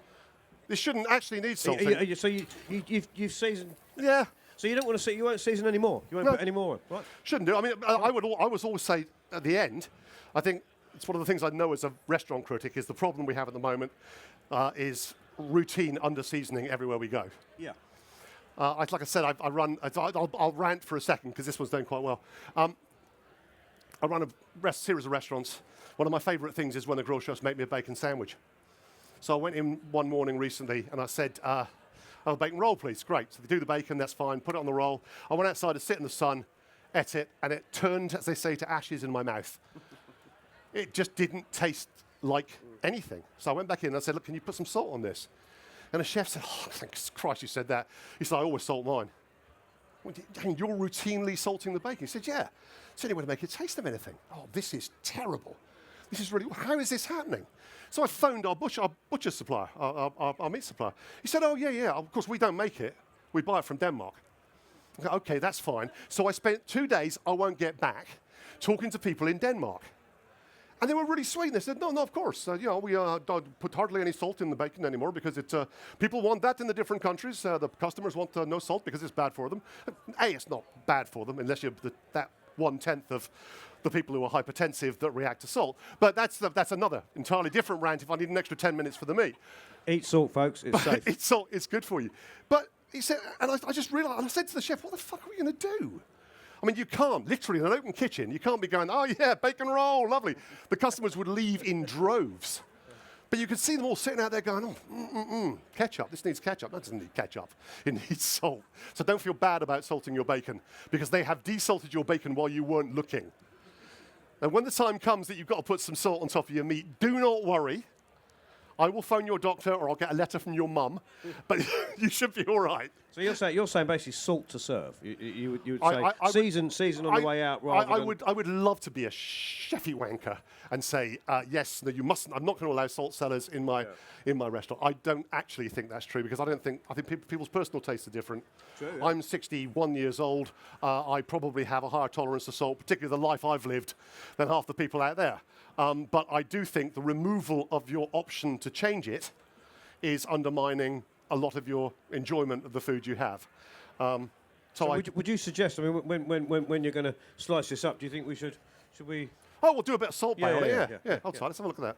This shouldn't actually need salt. So you've seasoned. Yeah. So you don't want to you won't season any more. You won't put any more in, right? Shouldn't do. I mean, I would always say at the end, I think it's one of the things I know as a restaurant critic is the problem we have at the moment is routine under seasoning everywhere we go. Yeah. Like I said, I'll rant for a second because this one's doing quite well. I run a series of restaurants. One of my favourite things is when the grill chefs make me a bacon sandwich. So I went in one morning recently and I said, a bacon roll, please. Great. So they do the bacon, that's fine. Put it on the roll. I went outside to sit in the sun, ate it, and it turned, as they say, to ashes in my mouth. It just didn't taste like anything. So I went back in and I said, look, can you put some salt on this? And the chef said, oh, thank Christ you said that. He said, I always salt mine. You're routinely salting the bacon? He said, yeah. It's the only way to make it taste of anything. Oh, this is terrible. This is really, how is this happening? So I phoned our butcher supplier, our meat supplier. He said, oh, yeah, of course, we don't make it. We buy it from Denmark. I go, okay, that's fine. So I spent 2 days, I won't get back, talking to people in Denmark. And they were really sweet. And they said, no, of course. We don't put hardly any salt in the bacon anymore because people want that in the different countries. The customers want no salt because it's bad for them. It's not bad for them unless you're that 1/10 of the people who are hypertensive that react to salt. But that's another entirely different rant if I need an extra 10 minutes for the meat. Eat salt, folks. It's safe. Eat salt. It's good for you. But he said, and I just realised, and I said to the chef, what the fuck are we going to do? I mean, you can't, literally in an open kitchen, you can't be going, oh yeah, bacon roll, lovely. The customers would leave in droves. But you could see them all sitting out there going, ketchup, this needs ketchup. That doesn't need ketchup, it needs salt. So don't feel bad about salting your bacon, because they have desalted your bacon while you weren't looking. And when the time comes that you've got to put some salt on top of your meat, do not worry. I will phone your doctor or I'll get a letter from your mum, but you should be all right. So you're saying basically salt to serve. You would say season on the way out rather than... I would love to be a chefy wanker and say, yes, no, you mustn't. I'm not going to allow salt cellars in my restaurant. I don't actually think that's true because I think people's personal tastes are different. True, yeah. I'm 61 years old. I probably have a higher tolerance to salt, particularly the life I've lived, than half the people out there. But I do think the removal of your option to change it is undermining a lot of your enjoyment of the food you have. Would you suggest? I mean, when you're going to slice this up, do you think should we? Oh, we'll do a bit of salt bay on it. Yeah. Hold yeah. tight. Let's have a look at that.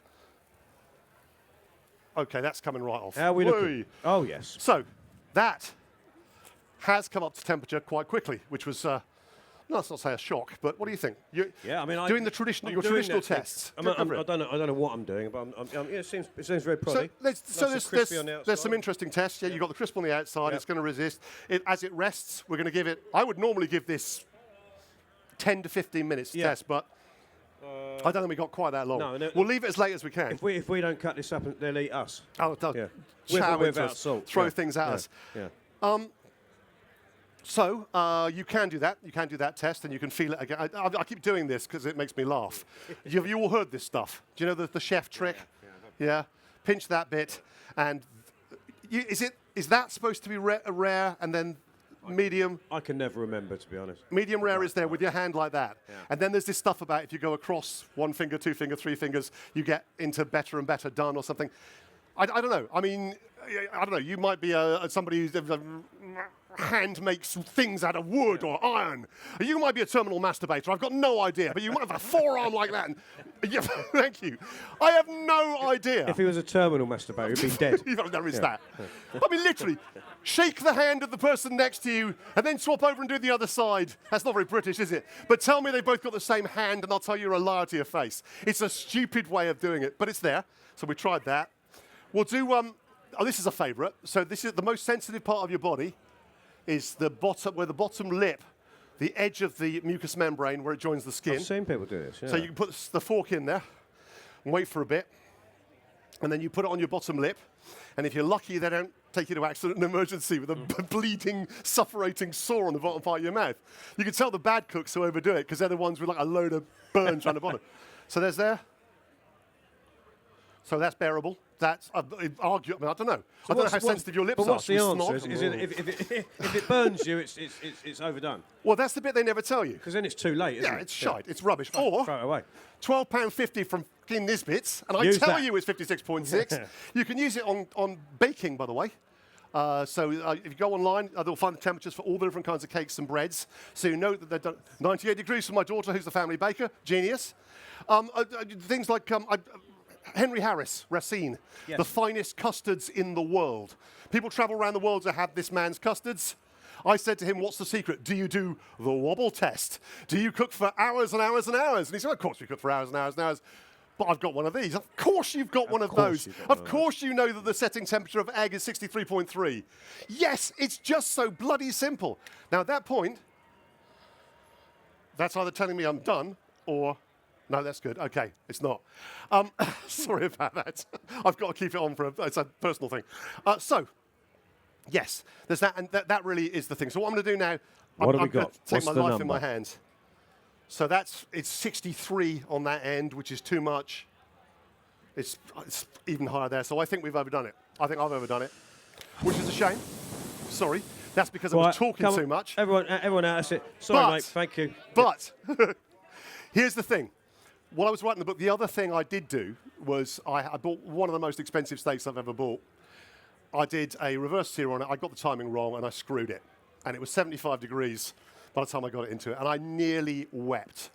Okay, that's coming right off. How are we looking? Oh yes. So that has come up to temperature quite quickly, which was. No, let's not say a shock, but what do you think? Doing your traditional tests. I don't know what I'm doing, but it seems very proddy. There's some interesting tests. Yeah, you've got the crisp on the outside. Yep. It's going to resist. As it rests, we're going to give it. I would normally give this 10 to 15 minutes to test, but I don't think we got quite that long. No, we'll leave it as late as we can. If we don't cut this up, they'll eat us. Oh, they'll without salt. Throw things at us. Yeah. So you can do that. You can do that test, and you can feel it again. I keep doing this because it makes me laugh. Have you all heard this stuff? Do you know the chef trick? Yeah. Pinch that bit, and is that supposed to be rare and then medium? I can never remember, to be honest. Medium rare is there with your hand like that, and then there's this stuff about if you go across 1 finger, 2 finger, 3 fingers, you get into better and better done or something. I don't know. I mean, I don't know. You might be somebody who's hand makes things out of wood or iron. You might be a terminal masturbator. I've got no idea. But you might have a forearm like that. Thank you. I have no idea. If he was a terminal masturbator, he'd be dead. There is that. I mean, literally, shake the hand of the person next to you and then swap over and do the other side. That's not very British, is it? But tell me they've both got the same hand and I'll tell you you're a liar to your face. It's a stupid way of doing it, but it's there. So we tried that. We'll do, this is a favourite. So this is the most sensitive part of your body is the bottom, where the bottom lip, the edge of the mucous membrane where it joins the skin. I've seen people do this, yeah. So you can put the fork in there and wait for a bit. And then you put it on your bottom lip. And if you're lucky, they don't take you to accident and emergency with a bleeding, suffocating sore on the bottom part of your mouth. You can tell the bad cooks who overdo it because they're the ones with like a load of burns around the bottom. So there's there. So that's bearable. That's I don't know. I don't know how sensitive your lips are. But what's the answer? Is it if it burns you, it's overdone? Well, that's the bit they never tell you. Because then it's too late, isn't it? Yeah, it's shite. It's rubbish. Or throw it away. £12.50 from Nisbets, and I tell you it's 56.6. You can use it on baking, by the way. If you go online, they'll find the temperatures for all the different kinds of cakes and breads. So you know that they're done 98 degrees for my daughter, who's the family baker. Genius. Things like Henry Harris, Racine, the finest custards in the world. People travel around the world to have this man's custards. I said to him, what's the secret? Do you do the wobble test? Do you cook for hours and hours and hours? And he said, of course we cook for hours and hours and hours. But I've got one of these. Of course you've got one of those. Of course you know that the setting temperature of egg is 63.3. Yes, it's just so bloody simple. Now at that point, that's either telling me I'm done or... No, that's good. Okay, it's not. Sorry about that. I've got to keep it on it's a personal thing. Yes, there's that, and that really is the thing. So what I'm going to do now, I'm going to take my life in my hands. So it's 63 on that end, which is too much. It's even higher there. So I think we've overdone it. I think I've overdone it, which is a shame. Sorry. That's because I was talking too much. Everyone out. That's it. Sorry, mate. Thank you. But here's the thing. while I was writing the book, the other thing I did do was I bought one of the most expensive steaks I've ever bought. I did a reverse sear on it. I got the timing wrong, and I screwed it. And it was 75 degrees by the time I got it into it, and I nearly wept.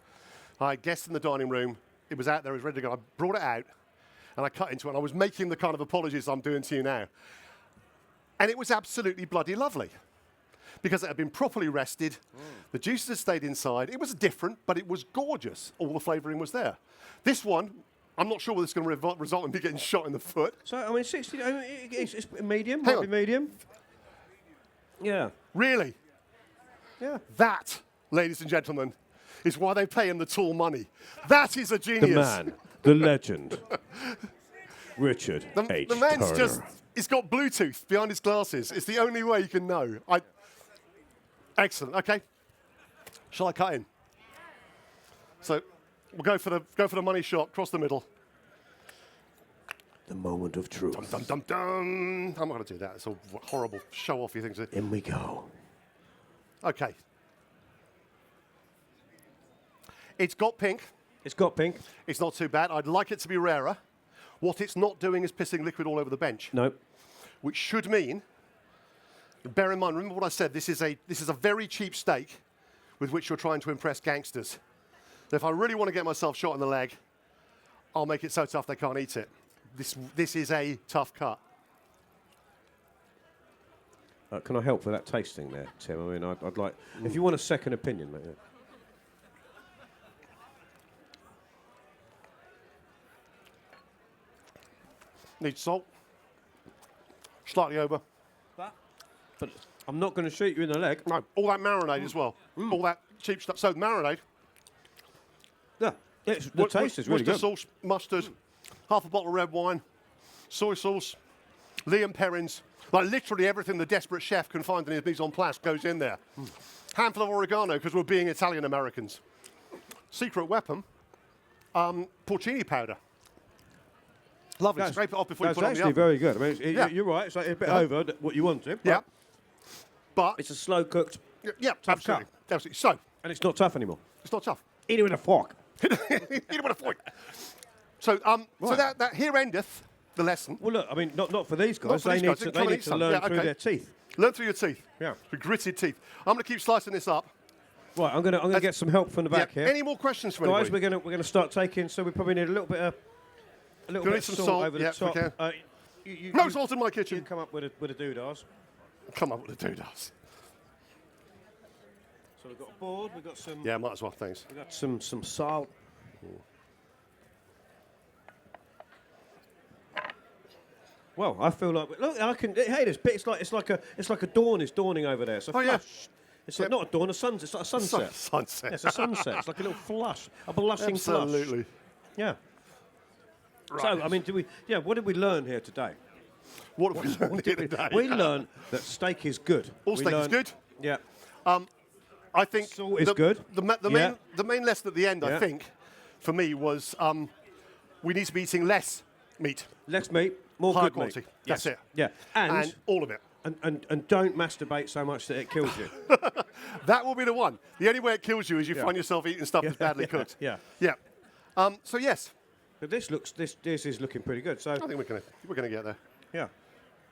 I had guests in the dining room. It was out there. It was ready to go. I brought it out, and I cut into it, and I was making the kind of apologies I'm doing to you now. And it was absolutely bloody lovely because it had been properly rested. The juices had stayed inside. It was different, but it was gorgeous. All the flavouring was there. This one, I'm not sure whether it's going to result in me getting shot in the foot. So, I mean, 60, I mean, it's medium, Hang might be on. medium. Yeah. Really? Yeah. That, ladies and gentlemen, is why they pay him the tall money. That is a genius. The man, the legend, Richard H. The man's Turner. just, he's got Bluetooth behind his glasses. It's the only way you can know. Excellent, okay. Shall I cut in? So we'll go for the money shot, cross the middle. The moment of truth. Dum, dum, dum. I'm not going to do that. It's a horrible show-offy thing to do. In we go. Okay. It's got pink. It's got pink. It's not too bad. I'd like it to be rarer. What it's not doing is pissing liquid all over the bench. No. Which should mean, bear in mind, remember what I said, this is a very cheap steak with which you're trying to impress gangsters. If I really want to get myself shot in the leg, I'll make it so tough they can't eat it. This is a tough cut. Can I help with that tasting there, Tim? I mean, I'd like, if you want a second opinion, mate. Needs salt. Slightly over. But I'm not going to shoot you in the leg. No, all that marinade as well. All that cheap stuff. So marinade. Yeah, the taste is really Worcester good. sauce, mustard, half a bottle of red wine, soy sauce, Liam Perrins. Like literally everything the desperate chef can find in his mise en place goes in there. Handful of oregano because we're being Italian Americans. Secret weapon, porcini powder. Lovely. Scrape it off before you That's put it on the actually oven. very good. I mean, Yeah. you're right. It's like a bit over what you wanted. Yeah. But It's a slow cooked, yeah, tough absolutely. cut. Absolutely. So and it's not tough anymore. it's not tough. Eat it with a fork. Eat it with a fork. So so that here endeth the lesson. Well, look. I mean, not for these guys. for these guys. They Come and need eat to some. learn Yeah, through okay. their teeth. Learn through your teeth. Yeah. With gritted teeth. I'm going to keep slicing this up. Right. I'm gonna get some help from the back here. Any more questions from Guys, anybody? we're gonna start taking. So we probably need a little bit of Gonna bit need of some salt salt. over Yeah, the top. we can. You No salt in my You kitchen. come up with a doodahs. Come up with the doodahs. So we've got a board. We've got some. Yeah, might as well. Thanks. We've got some salt. Well, I feel like look. I can. Hey, this bit. It's like a dawn is dawning over there. It's a Oh, yeah. flush. It's like not a dawn. A sunset. It's like a sunset. Sunset. It's a sunset. It's like a little flush. A blushing flush. Absolutely. Yeah. Right. So I mean, what did we learn here today? What have we learned here today? We learned that steak is good. All We steak is learned- good. Yeah. I think Salt is good. The main lesson at the end, Yeah. I think, for me was we need to be eating less meat, Less meat, more higher good quality. meat. That's Yes. it. Yeah. And all of it. And don't masturbate so much that it kills you. That will be the one. The only way it kills you is you find yourself eating stuff that's badly cooked. Yeah. Yeah. So yes, But this is looking pretty good. So I think we're gonna get there. yeah.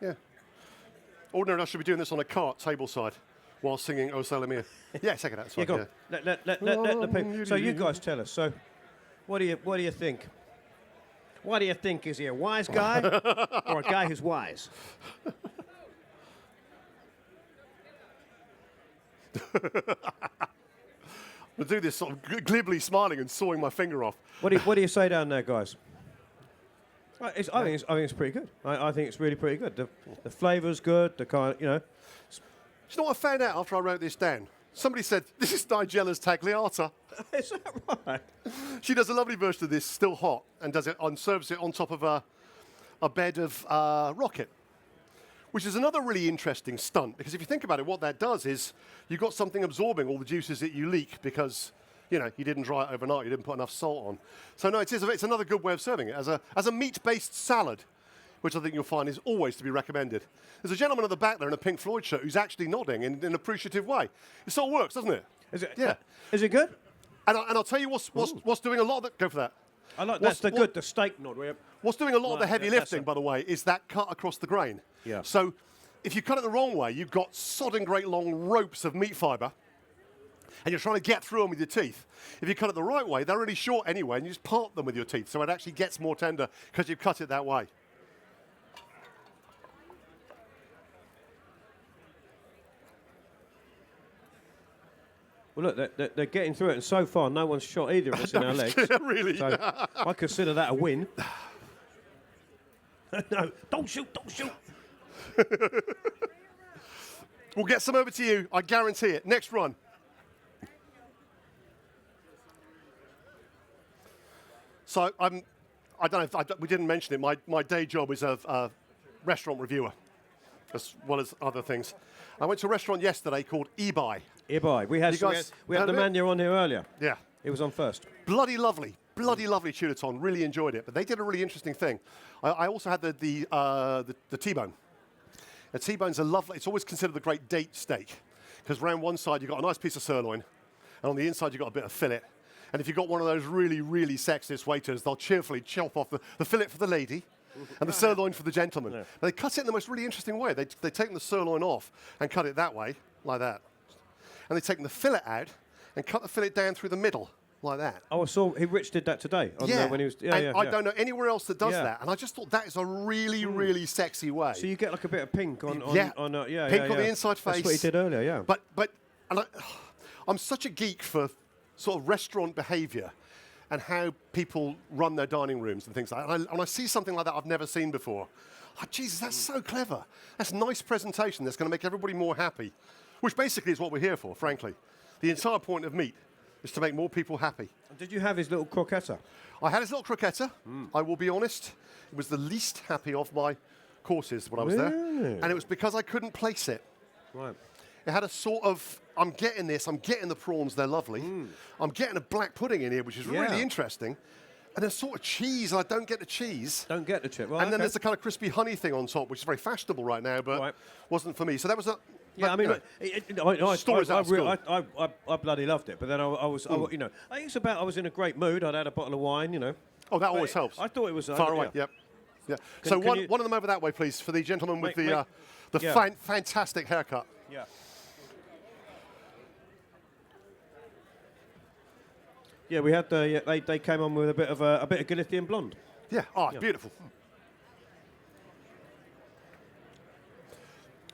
Yeah. Ordinarily, I should be doing this on a cart table side while singing O Sole Mio. Yeah, second that's Yeah, fine. go on. Let the people. So you guys tell us. So what do you think? What do you think? Is he a wise guy or a guy who's wise? I'll do this sort of glibly smiling and sawing my finger off. What do you say down there, guys? I think it's pretty good. I think it's really pretty good. The flavour's good. The kind, Do you know what I found out after I wrote this down? Somebody said, this is Nigella's tagliata. Is that right? She does a lovely version of this, still hot, and does it and serves it on top of a bed of rocket, which is another really interesting stunt, because if you think about it, what that does is you've got something absorbing all the juices that you leak because, you didn't dry it overnight, you didn't put enough salt on. So no, it's another good way of serving it as a meat-based salad, which I think you'll find is always to be recommended. There's a gentleman at the back there in a Pink Floyd shirt who's actually nodding in an appreciative way. It sort of works, doesn't it? Is it? Yeah. Is it good? And I'll tell you what's doing a lot of the... Go for that. I like that's the steak nod. What's doing a lot of the Right, heavy yeah, lifting, by the way, is that cut across the grain. Yeah. So if you cut it the wrong way, you've got sodding great long ropes of meat fibre, and you're trying to get through them with your teeth. If you cut it the right way, they're really short anyway, and you just part them with your teeth, so it actually gets more tender because you've cut it that way. Well, look, they're getting through it, and so far, no one's shot either of us in our legs. Really? So I consider that a win. No, don't shoot, don't shoot. We'll get some over to you, I guarantee it. Next run. So I don't know if we didn't mention it. My day job is a restaurant reviewer, as well as other things. I went to a restaurant yesterday called eBay. eBay. We had the man here on here earlier. Yeah. He was on first. Bloody lovely chuleton. Really enjoyed it. But they did a really interesting thing. I also had the T-bone. The T-bone's a lovely. It's always considered the great date steak because around one side you've got a nice piece of sirloin, and on the inside you've got a bit of fillet. And if you've got one of those really, really sexist waiters, they'll cheerfully chop off the fillet for the lady and the sirloin for the gentleman. Yeah. They cut it in the most really interesting way. They take the sirloin off and cut it that way, like that. And they take the fillet out and cut the fillet down through the middle, like that. Oh, I saw Rich did that today. When he was, I don't know anywhere else that does that. And I just thought that is a really, really sexy way. So you get like a bit of pink on pink on the inside face. That's what he did earlier, yeah. But I'm such a geek for sort of restaurant behaviour and how people run their dining rooms and things like that. And I see something like that I've never seen before. Oh, Jesus, that's so clever. That's a nice presentation that's going to make everybody more happy, which basically is what we're here for, frankly. The entire point of meat is to make more people happy. Did you have his little croqueta? I had his little croqueta. I will be honest. It was the least happy of my courses when I was there. And it was because I couldn't place it. Right. It had a sort of, I'm getting the prawns, they're lovely. I'm getting a black pudding in here, which is really interesting. And a sort of cheese, and I don't get the cheese. Don't get the chip. Well, and then there's the kind of crispy honey thing on top, which is very fashionable right now, but wasn't for me. So that was a... Yeah, I mean, I bloody loved it. But then I was, I think it's about, I was in a great mood. I'd had a bottle of wine, Oh, that always helps. I thought it was... Far away, yep. Yeah. So one of them over that way, please, for the gentleman with the fantastic haircut. Yeah. Yeah, we had they came on with a bit of Galician blonde. Yeah, beautiful.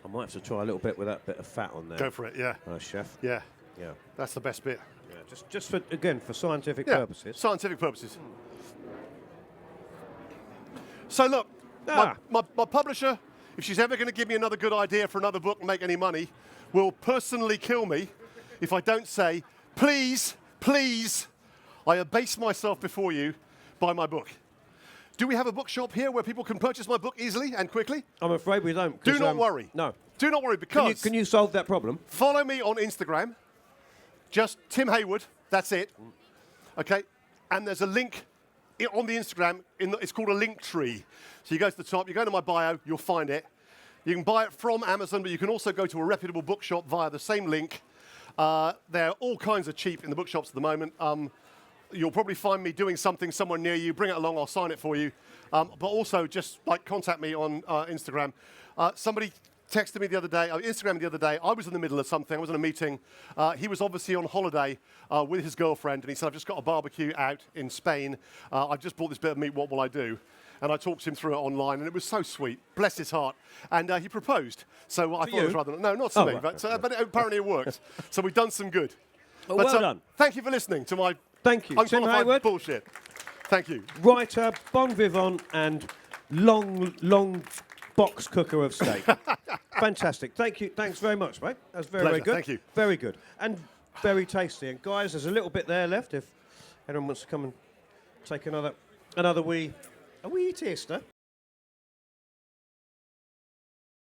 I might have to try a little bit with that bit of fat on there. Go for it, yeah. Chef. Yeah. Yeah. That's the best bit. Yeah, just for scientific purposes. Scientific purposes. So look, my publisher, if she's ever going to give me another good idea for another book and make any money, will personally kill me if I don't say, please, I abase myself before you, buy my book. Do we have a bookshop here where people can purchase my book easily and quickly? I'm afraid we don't. Do not worry. No. Do not worry, because... Can you solve that problem? Follow me on Instagram. Just Tim Hayward. That's it. Okay? And there's a link on the Instagram. It's called a link tree. So you go to the top, you go to my bio, you'll find it. You can buy it from Amazon, but you can also go to a reputable bookshop via the same link. They're all kinds of cheap in the bookshops at the moment. You'll probably find me doing something somewhere near you. Bring it along, I'll sign it for you. But also just contact me on Instagram. Somebody texted me the other day, Instagram the other day. I was in the middle of something. I was in a meeting. He was obviously on holiday with his girlfriend, and he said, I've just got a barbecue out in Spain. I've just bought this bit of meat. What will I do? And I talked him through it online, and it was so sweet. Bless his heart. And he proposed. So I thought it was rather... No, not to me, right. But apparently it worked. So we've done some good. Well done. Thank you for listening to my Tim Hayward. Bullshit. Thank you. Writer, bon vivant, and long box cooker of steak. Fantastic. Thank you. Thanks very much, mate. That was very good. Thank you. Very good. And very tasty. And guys, there's a little bit there left if anyone wants to come and take another wee taster.